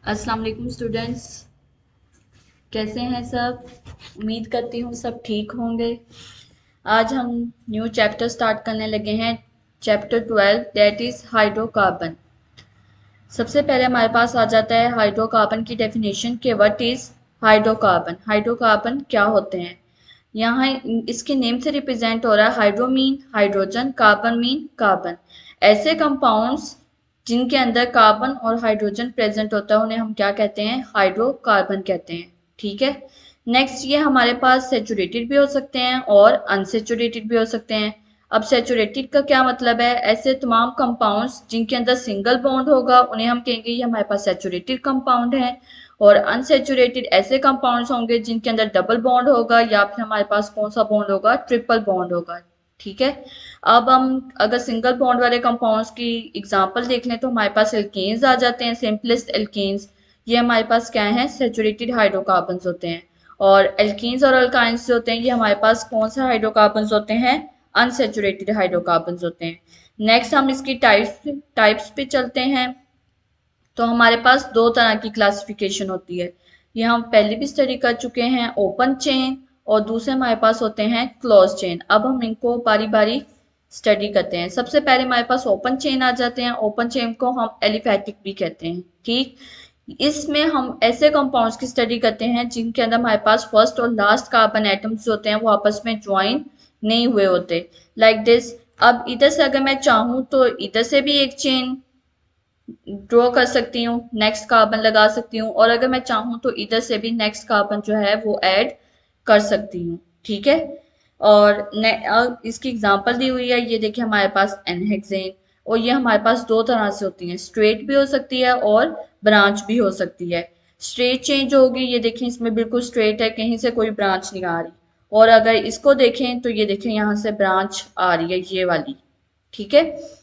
अस्सलाम वालेकुम स्टूडेंट्स, कैसे हैं सब। उम्मीद करती हूँ सब ठीक होंगे। आज हम न्यू चैप्टर स्टार्ट करने लगे हैं, चैप्टर 12 दैट इज़ हाइड्रोकार्बन। सबसे पहले हमारे पास आ जाता है हाइड्रोकार्बन की डेफिनेशन के व्हाट इज़ हाइड्रोकार्बन। हाइड्रोकार्बन क्या होते हैं। यहाँ इसके नेम से रिप्रेजेंट हो रहा है hydro mean hydrogen, carbon mean carbon. ऐसे कंपाउंड्स जिनके अंदर कार्बन और हाइड्रोजन प्रेजेंट होता है उन्हें हम क्या कहते हैं, हाइड्रोकार्बन कहते हैं। ठीक है। नेक्स्ट, ये हमारे पास सेचुरेटेड भी हो सकते हैं और अनसेचुरेटेड भी हो सकते हैं। अब सेचुरेटेड का क्या मतलब है, ऐसे तमाम कंपाउंड्स जिनके अंदर सिंगल बॉन्ड होगा उन्हें हम कहेंगे ये हमारे पास सेचुरेटेड कंपाउंड है। और अनसेचुरेटेड ऐसे कंपाउंड्स होंगे जिनके अंदर डबल बॉन्ड होगा या फिर हमारे पास कौन सा बॉन्ड होगा, ट्रिपल बॉन्ड होगा। ठीक है। अब हम अगर सिंगल बॉन्ड वाले कंपाउंड्स की एग्जांपल देख लें तो हमारे पास एल्केन्स आ जाते हैं, सिंपलेस्ट एल्केन्स। ये हमारे पास क्या है, सेचुरेटेड हाइड्रोकार्बन्स होते हैं। और एल्कीन्स और अल्काइंस जो होते हैं ये हमारे पास कौन से हाइड्रोकार्बन्स होते हैं, अनसेचुरेटेड हाइड्रोकार्बन्स होते हैं। नेक्स्ट हम इसकी टाइप्स पे चलते हैं। तो हमारे पास दो तरह की क्लासिफिकेशन होती है, ये हम पहले भी स्टडी कर चुके हैं, ओपन चेन और दूसरे हमारे पास होते हैं क्लोज चेन। अब हम इनको बारी बारी स्टडी करते हैं। सबसे पहले हमारे पास ओपन चेन आ जाते हैं। ओपन चेन को हम एलिफैटिक भी कहते हैं। ठीक। इसमें हम ऐसे कंपाउंड्स की स्टडी करते हैं जिनके अंदर हमारे पास फर्स्ट और लास्ट कार्बन एटम्स होते हैं वो आपस में ज्वाइन नहीं हुए होते, लाइक दिस। अब इधर से अगर मैं चाहूँ तो इधर से भी एक चेन ड्रॉ कर सकती हूँ, नेक्स्ट कार्बन लगा सकती हूँ, और अगर मैं चाहूँ तो इधर से भी नेक्स्ट कार्बन जो है वो ऐड कर सकती हूँ। ठीक है। और इसकी एग्जांपल दी हुई है, ये देखिए हमारे पास एनहेक्सेन। और ये हमारे पास दो तरह से होती है, स्ट्रेट भी हो सकती है और ब्रांच भी हो सकती है। स्ट्रेट चेन जो होगी ये देखें इसमें बिल्कुल स्ट्रेट है, कहीं से कोई ब्रांच नहीं आ रही। और अगर इसको देखें तो ये देखें यहाँ से ब्रांच आ रही है, ये वाली। ठीक है।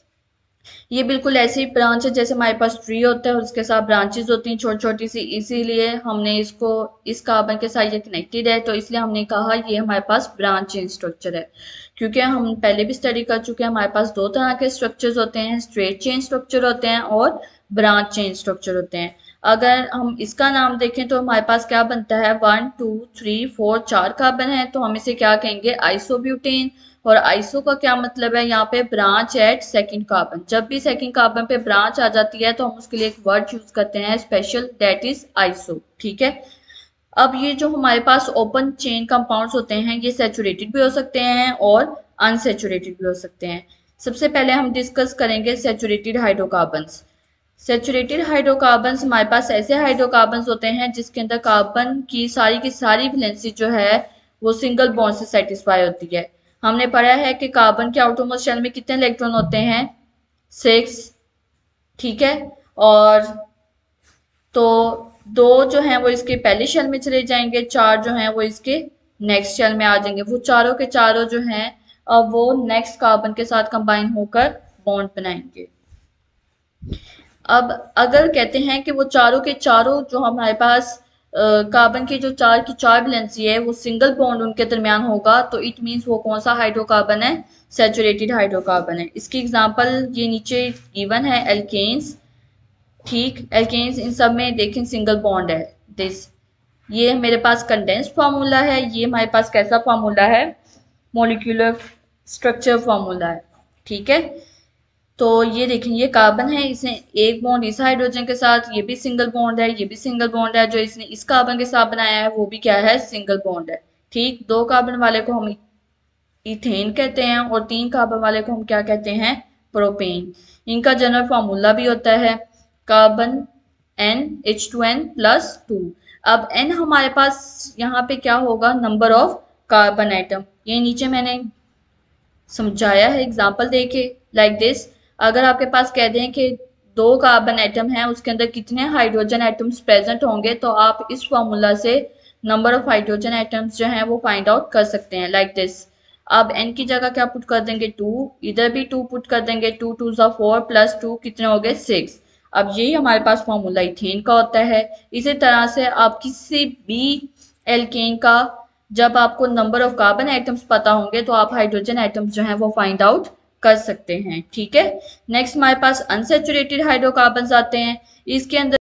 ये बिल्कुल ऐसी ब्रांच है जैसे हमारे पास ट्री होता है और उसके साथ ब्रांचेस होती हैं छोटी छोटी सी, इसीलिए हमने इसको इस कार्बन के साथ ये कनेक्टेड है तो इसलिए हमने कहा ये हमारे पास ब्रांच चेन स्ट्रक्चर है। क्योंकि हम पहले भी स्टडी कर चुके हैं, हमारे पास दो तरह के स्ट्रक्चर्स होते हैं, स्ट्रेट चेन स्ट्रक्चर होते हैं और ब्रांच चेन स्ट्रक्चर होते हैं। अगर हम इसका नाम देखें तो हमारे पास क्या बनता है, 1 2 3 4 4 कार्बन है तो हम इसे क्या कहेंगे, आइसोब्यूटेन। और आइसो का क्या मतलब है, यहाँ पे ब्रांच एट सेकंड कार्बन। जब भी सेकंड कार्बन पे ब्रांच आ जाती है तो हम उसके लिए एक वर्ड यूज करते हैं स्पेशल, दैट इज आइसो। ठीक है। अब ये जो हमारे पास ओपन चेन कंपाउंड्स होते हैं ये सेचुरेटेड भी हो सकते हैं और अनसेचुरेटेड भी हो सकते हैं। सबसे पहले हम डिस्कस करेंगे सेचुरेटेड हाइड्रोकार्बन्स। सेचुरेटेड हाइड्रोकार्बन्स हमारे पास ऐसे हाइड्रोकार्बन्स होते हैं जिसके अंदर कार्बन की सारी वैलेंसी जो है वो सिंगल बॉन्ड से सेटिस्फाई होती है। हमने पढ़ा है कि कार्बन के आउटरमोस्ट शेल में कितने इलेक्ट्रॉन होते हैं, 6। ठीक है। और तो दो जो हैं वो इसके पहले शेल में चले जाएंगे, 4 जो हैं वो इसके नेक्स्ट शेल में आ जाएंगे। वो चारों के चारों जो हैं अब वो नेक्स्ट कार्बन के साथ कंबाइन होकर बॉन्ड बनाएंगे। अब अगर कहते हैं कि वो चारों के चारों जो हमारे पास कार्बन के जो चार की चार वैलेंसी है वो सिंगल बॉन्ड उनके दरमियान होगा तो इट मीन्स वो कौन सा हाइड्रोकार्बन है, सेचुरेटेड हाइड्रोकार्बन है। इसकी एग्जांपल ये नीचे गिवन है, एल्केन्स। ठीक, एल्केन्स इन सब में देखें सिंगल बॉन्ड है दिस। ये मेरे पास कंडेंस्ड फार्मूला है, ये हमारे पास कैसा फार्मूला है, मोलिकुलर स्ट्रक्चर फार्मूला है। ठीक है। तो ये देखें ये कार्बन है, इसने एक बॉन्ड इस हाइड्रोजन के साथ, ये भी सिंगल बॉन्ड है, ये भी सिंगल बॉन्ड है, जो इसने इस कार्बन के साथ बनाया है वो भी क्या है, सिंगल बॉन्ड है। ठीक, 2 कार्बन वाले को हम इथेन कहते हैं और 3 कार्बन वाले को हम क्या कहते हैं, प्रोपेन। इनका जनरल फार्मूला भी होता है कार्बन NH2n+2। अब n हमारे पास यहाँ पे क्या होगा, नंबर ऑफ कार्बन एटम। ये नीचे मैंने समझाया है एग्जाम्पल देके, लाइक दिस। अगर आपके पास कह दें कि 2 कार्बन एटम है उसके अंदर कितने हाइड्रोजन एटम्स प्रेजेंट होंगे तो आप इस फॉर्मूला से नंबर ऑफ हाइड्रोजन एटम्स जो हैं वो फाइंड आउट कर सकते हैं, लाइक दिस। अब n की जगह क्या पुट कर देंगे, 2, इधर भी 2 पुट कर देंगे, 2 2 4 प्लस 2 कितने हो गए, 6। अब यही हमारे पास फॉर्मूला इथेन का होता है। इसी तरह से आप किसी भी एल्केन का जब आपको नंबर ऑफ कार्बन एटम्स पता होंगे तो आप हाइड्रोजन एटम्स जो हैं वो फाइंड आउट कर सकते हैं। ठीक है। नेक्स्ट हमारे पास अनसेचुरेटेड हाइड्रोकार्बन्स आते हैं। इसके अंदर